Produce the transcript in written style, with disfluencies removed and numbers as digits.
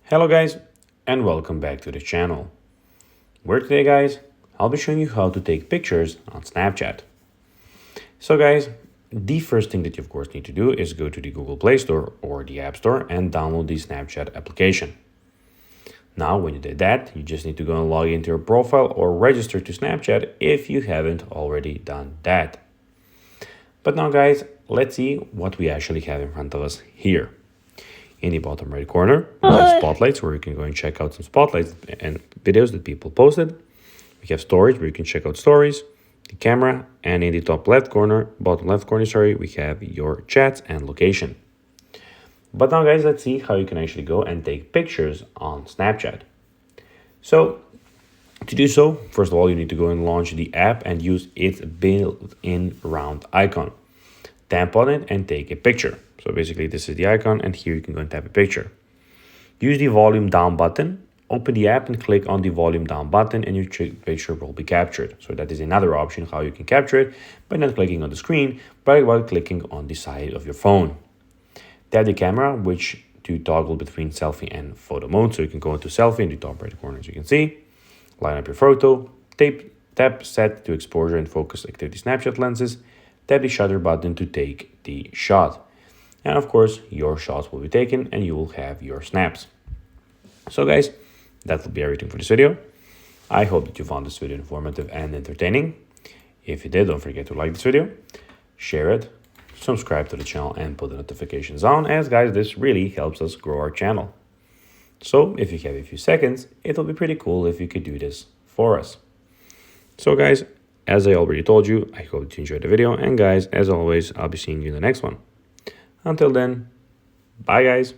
Hello guys, and welcome back to the channel. Where today guys, I'll be showing you how to take pictures on Snapchat. So guys, the first thing that you of course need to do is go to the Google Play Store or the App Store and download the Snapchat application. Now when you did that, you just need to go and log into your profile or register to Snapchat if you haven't already done that. But now guys, let's see what we actually have in front of us here. In the bottom right corner, we have spotlights where you can go and check out some spotlights and videos that people posted. We have storage where you can check out stories, the camera, and in the top left corner, bottom left corner, we have your chats and location. But now guys, let's see how you can actually go and take pictures on Snapchat. So to do so, first of all, you need to go and launch the app and use its built-in round icon. Tap on it and take a picture. So basically this is the icon and here you can go and tap a picture. Use the volume down button, open the app and click on the volume down button and your picture will be captured. So that is another option how you can capture it by not clicking on the screen, but while clicking on the side of your phone. Tap the camera, which to toggle between selfie and photo mode. So you can go into selfie in the top right corner as you can see. Line up your photo, tap set to exposure and focus activity Snapchat lenses, tap the shutter button to take the shot. And of course, your shots will be taken and you will have your snaps. So guys, that will be everything for this video. I hope that you found this video informative and entertaining. If you did, don't forget to like this video, share it, subscribe to the channel and put the notifications on, as guys, this really helps us grow our channel. So if you have a few seconds, it will be pretty cool if you could do this for us. So guys, as I already told you, I hope you enjoyed the video, and guys, as always, I'll be seeing you in the next one. Until then, bye guys.